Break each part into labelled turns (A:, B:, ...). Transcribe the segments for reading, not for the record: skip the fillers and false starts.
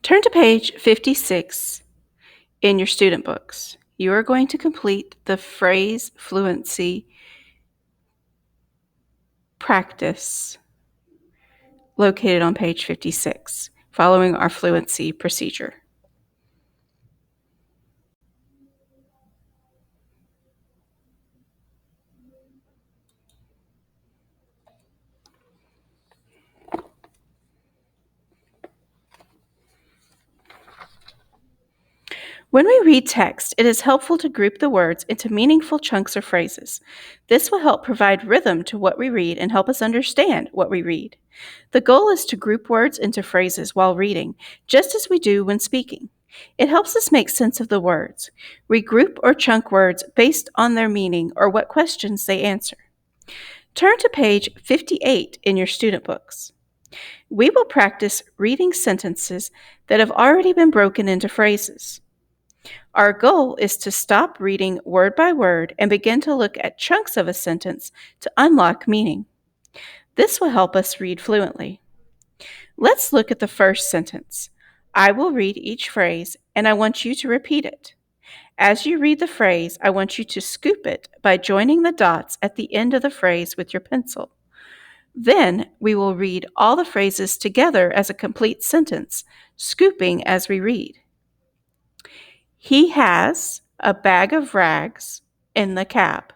A: Turn to page 56 in your student books. You are going to complete the phrase fluency practice located on page 56, following our fluency procedure. When we read text, it is helpful to group the words into meaningful chunks or phrases. This will help provide rhythm to what we read and help us understand what we read. The goal is to group words into phrases while reading, just as we do when speaking. It helps us make sense of the words. We group or chunk words based on their meaning or what questions they answer. Turn to page 58 in your student books. We will practice reading sentences that have already been broken into phrases. Our goal is to stop reading word by word and begin to look at chunks of a sentence to unlock meaning. This will help us read fluently. Let's look at the first sentence. I will read each phrase, and I want you to repeat it. As you read the phrase, I want you to scoop it by joining the dots at the end of the phrase with your pencil. Then we will read all the phrases together as a complete sentence, scooping as we read. He has a bag of rags in the cab.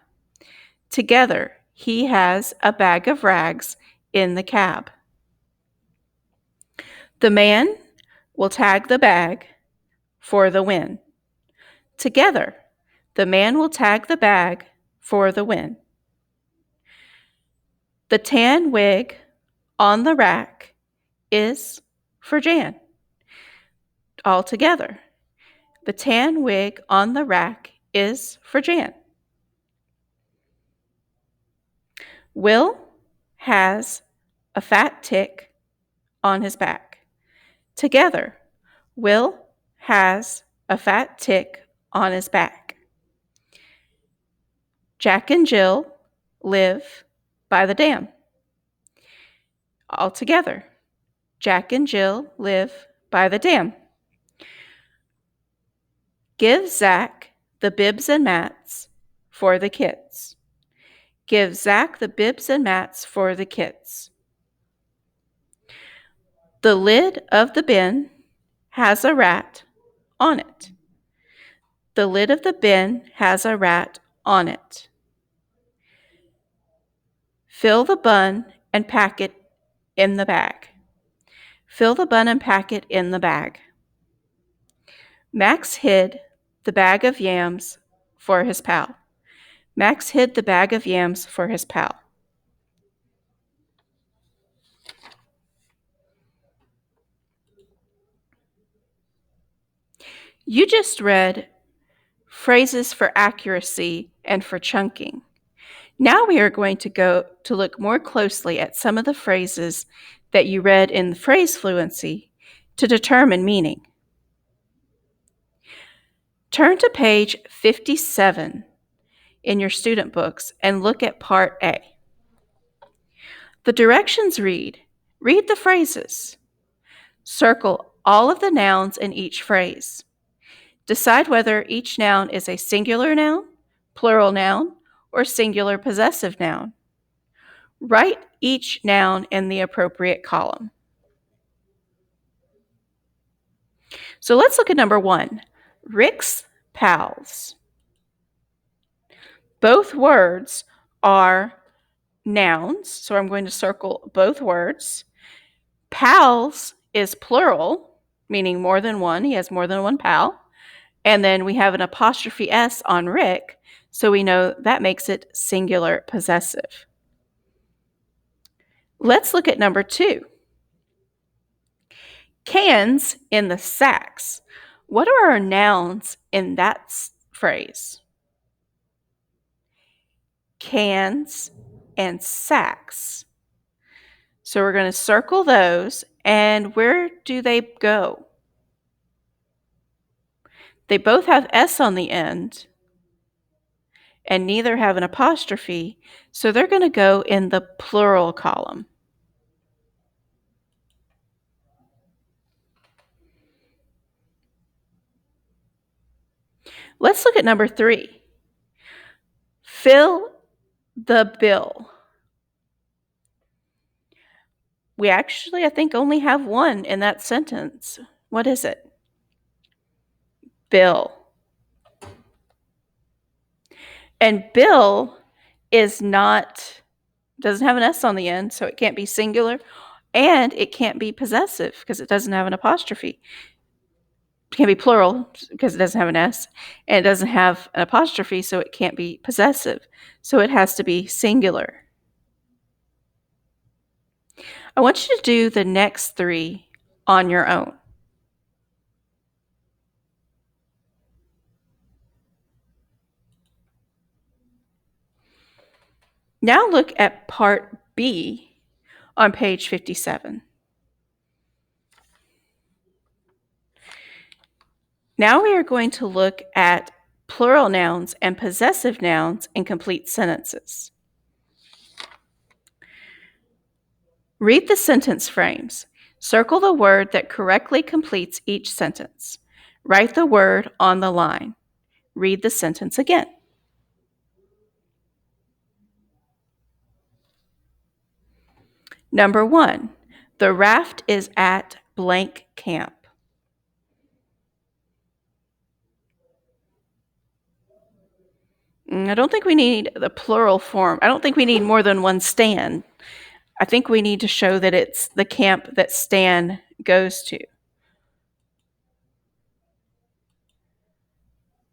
A: Together, he has a bag of rags in the cab. The man will tag the bag for the win. Together, the man will tag the bag for the win. The tan wig on the rack is for Jan. All together, the tan wig on the rack is for Jan. Will has a fat tick on his back. Together, Will has a fat tick on his back. Jack and Jill live by the dam. All together, Jack and Jill live by the dam. Give Zach the bibs and mats for the kids. Give Zach the bibs and mats for the kids. The lid of the bin has a rat on it. The lid of the bin has a rat on it. Fill the bun and pack it in the bag. Fill the bun and pack it in the bag. Max hid the bag of yams for his pal. Max hid the bag of yams for his pal. You just read phrases for accuracy and for chunking. Now we are going to go to look more closely at some of the phrases that you read in the phrase fluency to determine meaning. Turn to page 57 in your student books and look at part A. The directions read the phrases. Circle all of the nouns in each phrase. Decide whether each noun is a singular noun, plural noun, or singular possessive noun. Write each noun in the appropriate column. So let's look at number 1, Rick's pals. Both words are nouns, so I'm going to circle both words. Pals is plural, meaning more than one. He has more than one pal. And then we have an apostrophe S on Rick, so we know that makes it singular possessive. Let's look at number 2. Cans in the sacks. What are our nouns in that phrase? Cans and sacks. So we're going to circle those, and where do they go? They both have S on the end, and neither have an apostrophe, so they're going to go in the plural column. Let's look at number 3. Fill the bill. We actually, I think, only have one in that sentence. What is it? Bill. And bill doesn't have an S on the end, so it can't be singular, and it can't be possessive because it doesn't have an apostrophe. It can't be plural because it doesn't have an S, and it doesn't have an apostrophe, so it can't be possessive. So it has to be singular. I want you to do the next 3 on your own. Now look at part B on page 57. Now we are going to look at plural nouns and possessive nouns in complete sentences. Read the sentence frames. Circle the word that correctly completes each sentence. Write the word on the line. Read the sentence again. Number 1, the raft is at blank camp. I don't think we need the plural form. I don't think we need more than one Stan. I think we need to show that it's the camp that Stan goes to.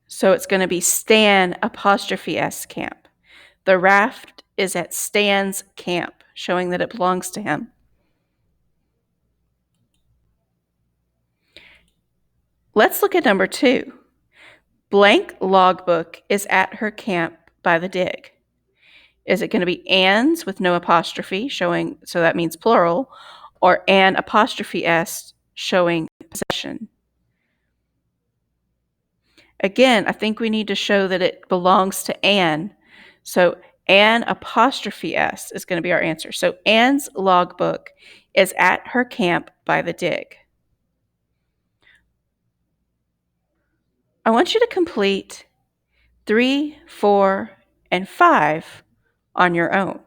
A: So it's going to be Stan '(S) camp. The raft is at Stan's camp, showing that it belongs to him. Let's look at number 2. Blank logbook is at her camp by the dig. Is it going to be Ann's with no apostrophe, showing, so that means plural, or Ann '(S) showing possession? Again, I think we need to show that it belongs to Ann. So Ann '(S) is going to be our answer. So Ann's logbook is at her camp by the dig. I want you to complete 3, 4, and 5 on your own.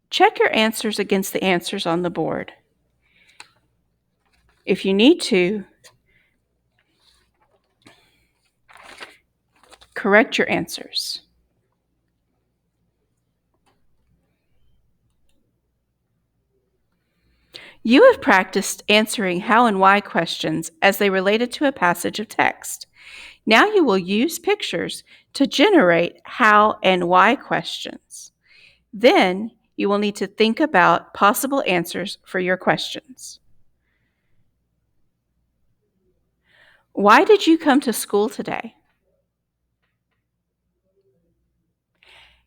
A: Check your answers against the answers on the board. If you need to, correct your answers. You have practiced answering how and why questions as they related to a passage of text. Now you will use pictures to generate how and why questions. Then you will need to think about possible answers for your questions. Why did you come to school today?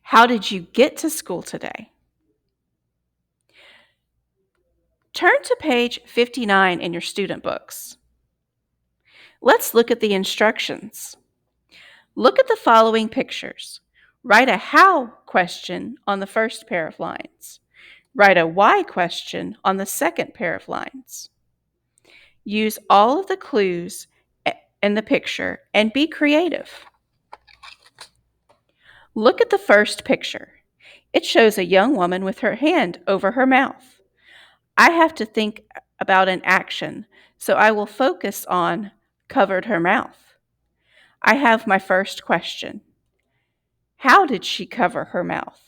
A: How did you get to school today? Turn to page 59 in your student books. Let's look at the instructions. Look at the following pictures. Write a how question on the first pair of lines. Write a why question on the second pair of lines. Use all of the clues in the picture and be creative. Look at the first picture. It shows a young woman with her hand over her mouth. I have to think about an action, so I will focus on covered her mouth. I have my first question. How did she cover her mouth?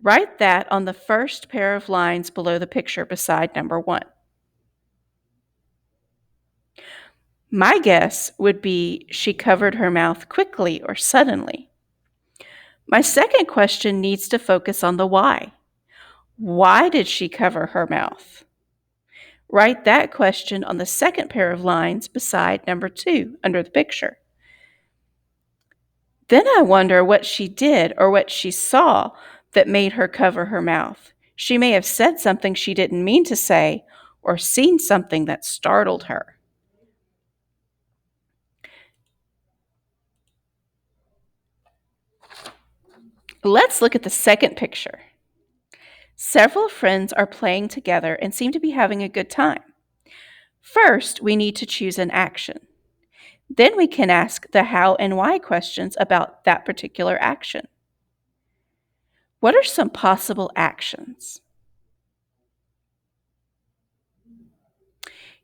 A: Write that on the first pair of lines below the picture beside number 1. My guess would be she covered her mouth quickly or suddenly. My second question needs to focus on the why. Why did she cover her mouth? Write that question on the second pair of lines beside number 2 under the picture. Then I wonder what she did or what she saw that made her cover her mouth. She may have said something she didn't mean to say or seen something that startled her. Let's look at the second picture. Several friends are playing together and seem to be having a good time. First, we need to choose an action. Then we can ask the how and why questions about that particular action. What are some possible actions?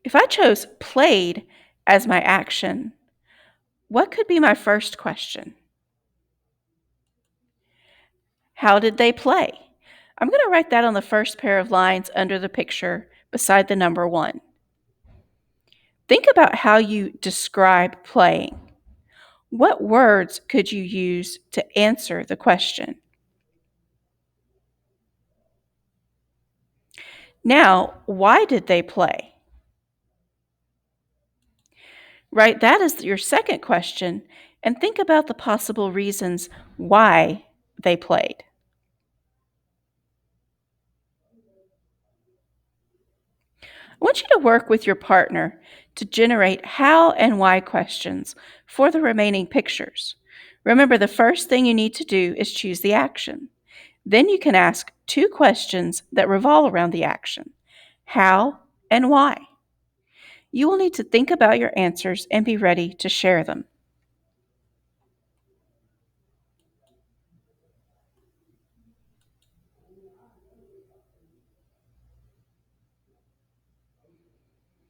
A: If I chose played as my action, what could be my first question? How did they play? I'm going to write that on the first pair of lines under the picture beside the number 1. Think about how you describe playing. What words could you use to answer the question? Now, why did they play? Write that as your second question and think about the possible reasons why they played. I want you to work with your partner to generate how and why questions for the remaining pictures. Remember, the first thing you need to do is choose the action. Then you can ask 2 questions that revolve around the action: how and why. You will need to think about your answers and be ready to share them.